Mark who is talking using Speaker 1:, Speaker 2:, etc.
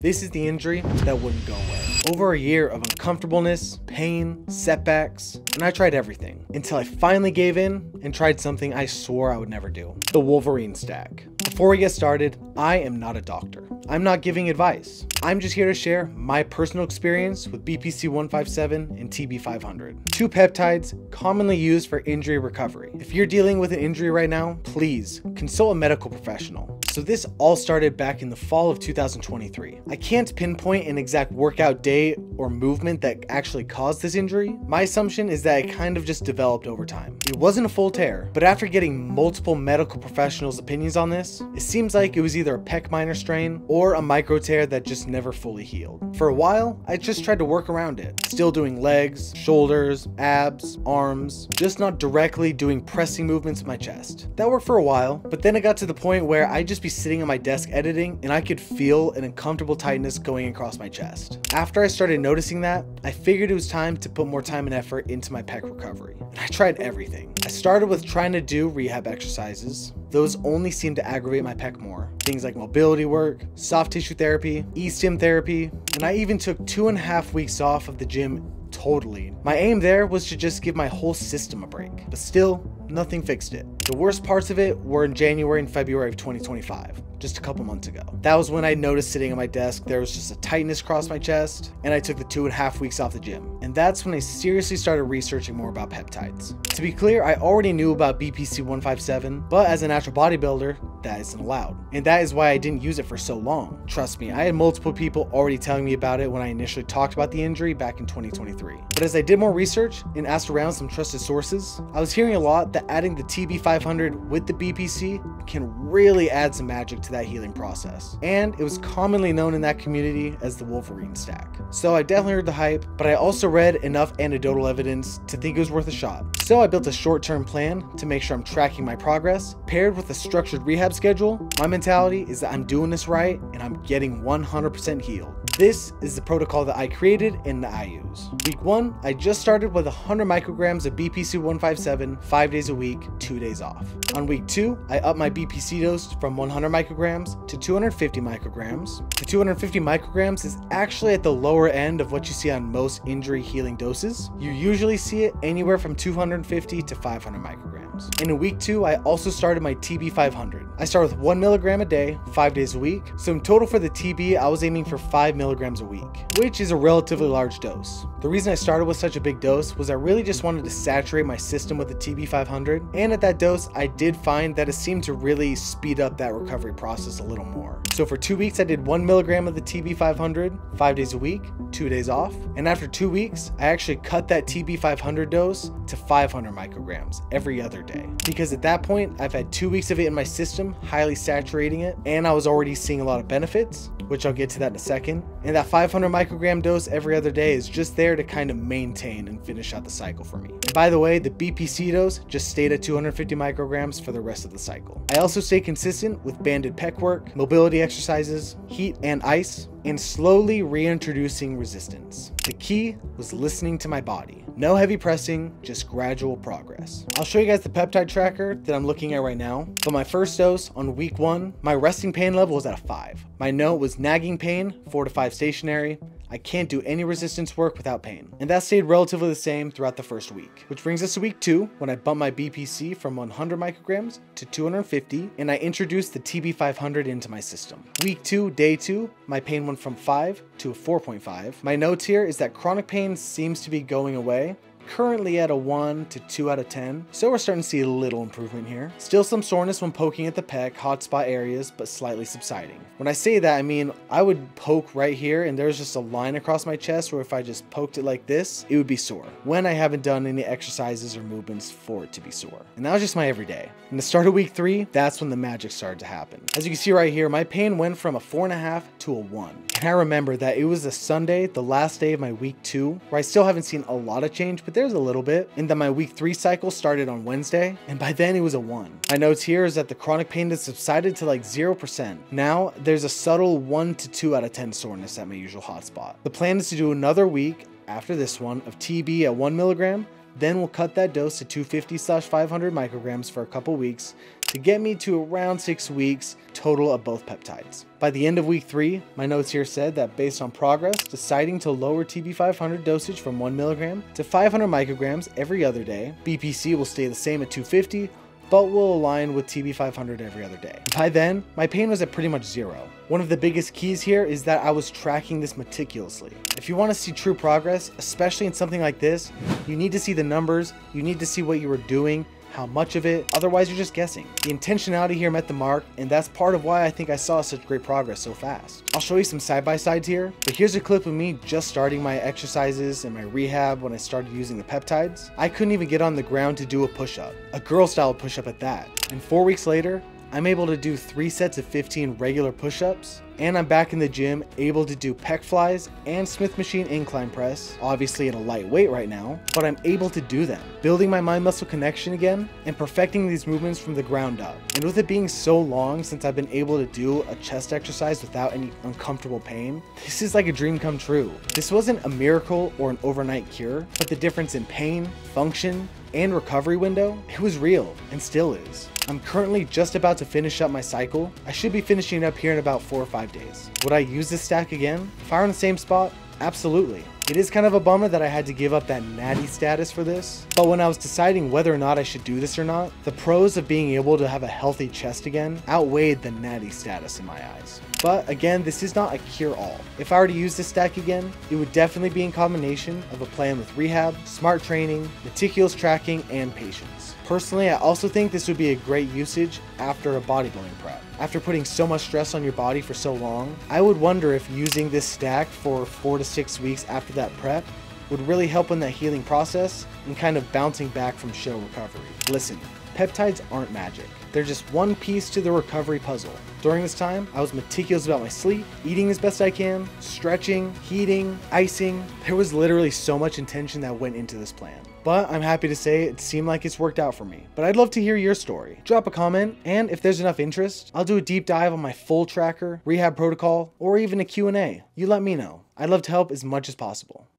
Speaker 1: This is the injury that wouldn't go away. Over a year of uncomfortableness, pain, setbacks, and I tried everything until I finally gave in and tried something I swore I would never do: the Wolverine Stack. Before we get started, I am not a doctor. I'm not giving advice. I'm just here to share my personal experience with BPC-157 and TB-500, two peptides commonly used for injury recovery. If you're dealing with an injury right now, please consult a medical professional. So this all started back in the fall of 2023. I can't pinpoint an exact workout day or movement that actually caused this injury. My assumption is that it kind of just developed over time. It wasn't a full tear, but after getting multiple medical professionals' opinions on this, it seems like it was either a pec minor strain or a micro tear that just never fully healed. For a while, I just tried to work around it, still doing legs, shoulders, abs, arms, just not directly doing pressing movements with my chest. That worked for a while, but then it got to the point where I'd just be sitting at my desk editing and I could feel an uncomfortable tightness going across my chest. After I started noticing that, I figured it was time to put more time and effort into my pec recovery. And I tried everything. I started with trying to do rehab exercises. Those only seemed to aggravate my pec more. Things like mobility work, soft tissue therapy, e-stim therapy, and I even took 2.5 weeks off of the gym totally. My aim there was to just give my whole system a break, but still, nothing fixed it. The worst parts of it were in January and February of 2025. Just a couple months ago. That was when I noticed sitting at my desk there was just a tightness across my chest, and I took the 2.5 weeks off the gym. And that's when I seriously started researching more about peptides. To be clear, I already knew about BPC-157, but as a natural bodybuilder, that isn't allowed. And that is why I didn't use it for so long. Trust me, I had multiple people already telling me about it when I initially talked about the injury back in 2023. But as I did more research and asked around some trusted sources, I was hearing a lot that adding the TB-500 with the BPC can really add some magic to that healing process. And it was commonly known in that community as the Wolverine Stack. So I definitely heard the hype, but I also read enough anecdotal evidence to think it was worth a shot. So I built a short-term plan to make sure I'm tracking my progress, paired with a structured rehab schedule. My mentality is that I'm doing this right and I'm getting 100% healed. This is the protocol that I created and that I use. Week 1, I just started with 100 micrograms of BPC-157, 5 days a week, 2 days off. On week 2, I upped my BPC dose from 100 micrograms to 250 micrograms. The 250 micrograms is actually at the lower end of what you see on most injury healing doses. You usually see it anywhere from 250 to 500 micrograms. And in week 2, I also started my TB-500. I start with 1 milligram a day, 5 days a week. So in total for the TB, I was aiming for 5 milligrams a week, which is a relatively large dose. The reason I started with such a big dose was I really just wanted to saturate my system with the TB-500, and at that dose I did find that it seemed to really speed up that recovery process a little more. So for 2 weeks I did 1 milligram of the TB-500, 5 days a week, 2 days off, and after 2 weeks I actually cut that TB-500 dose to 500 micrograms every other day, because at that point I've had 2 weeks of it in my system, highly saturating it, and I was already seeing a lot of benefits, which I'll get to that in a second. And that 500 microgram dose every other day is just there to kind of maintain and finish out the cycle for me. And by the way, the BPC dose just stayed at 250 micrograms for the rest of the cycle. I also stay consistent with banded pec work, mobility exercises, heat and ice, and slowly reintroducing resistance. The key was listening to my body. No heavy pressing, just gradual progress. I'll show you guys the peptide tracker that I'm looking at right now. But my first dose on week 1, my resting pain level was at a 5. My note was nagging pain, 4 to 5 stationary. I can't do any resistance work without pain. And that stayed relatively the same throughout the first week. Which brings us to week 2, when I bumped my BPC from 100 micrograms to 250, and I introduced the TB-500 into my system. Week 2, day 2, my pain went from 5 to a 4.5. My notes here is that chronic pain seems to be going away, currently at a 1 to 2 out of 10, so we're starting to see a little improvement here. Still some soreness when poking at the pec, hotspot areas, but slightly subsiding. When I say that, I mean I would poke right here and there's just a line across my chest where if I just poked it like this, it would be sore, when I haven't done any exercises or movements for it to be sore. And that was just my everyday. In the start of week 3, that's when the magic started to happen. As you can see right here, my pain went from a 4.5 to a 1. And I remember that it was a Sunday, the last day of my week 2, where I still haven't seen a lot of change, but there's a little bit, and then my week 3 cycle started on Wednesday, and by then it was a 1. My notes here is that the chronic pain has subsided to like 0%. Now there's a subtle 1 to 2 out of 10 soreness at my usual hotspot. The plan is to do another week after this one of TB at 1 milligram, Then we'll cut that dose to 250/500 micrograms for a couple weeks to get me to around 6 weeks total of both peptides. By the end of week 3, my notes here said that based on progress, deciding to lower TB-500 dosage from 1 mg to 500 micrograms every other day, BPC will stay the same at 250, but will align with TB-500 every other day. By then, my pain was at pretty much 0. One of the biggest keys here is that I was tracking this meticulously. If you want to see true progress, especially in something like this, you need to see the numbers, you need to see what you were doing, how much of it, otherwise you're just guessing. The intentionality here met the mark, and that's part of why I think I saw such great progress so fast. I'll show you some side-by-sides here, but here's a clip of me just starting my exercises and my rehab when I started using the peptides. I couldn't even get on the ground to do a push-up, a girl-style push-up at that. And 4 weeks later, I'm able to do 3 sets of 15 regular push-ups, and I'm back in the gym able to do pec flies and Smith machine incline press, obviously at a light weight right now, but I'm able to do them, building my mind-muscle connection again and perfecting these movements from the ground up. And with it being so long since I've been able to do a chest exercise without any uncomfortable pain, this is like a dream come true. This wasn't a miracle or an overnight cure, but the difference in pain, function, and recovery window, it was real and still is. I'm currently just about to finish up my cycle. I should be finishing up here in about 4 or 5 days. Would I use this stack again? Fire in the same spot? Absolutely. It is kind of a bummer that I had to give up that natty status for this, but when I was deciding whether or not I should do this or not, the pros of being able to have a healthy chest again outweighed the natty status in my eyes. But again, this is not a cure-all. If I were to use this stack again, it would definitely be in combination of a plan with rehab, smart training, meticulous tracking, and patience. Personally, I also think this would be a great usage after a bodybuilding prep. After putting so much stress on your body for so long, I would wonder if using this stack for 4 to 6 weeks after that prep would really help in that healing process and kind of bouncing back from show recovery. Listen, peptides aren't magic. They're just one piece to the recovery puzzle. During this time, I was meticulous about my sleep, eating as best I can, stretching, heating, icing. There was literally so much intention that went into this plan. But I'm happy to say it seemed like it's worked out for me. But I'd love to hear your story. Drop a comment, and if there's enough interest, I'll do a deep dive on my full tracker, rehab protocol, or even a Q&A. You let me know. I'd love to help as much as possible.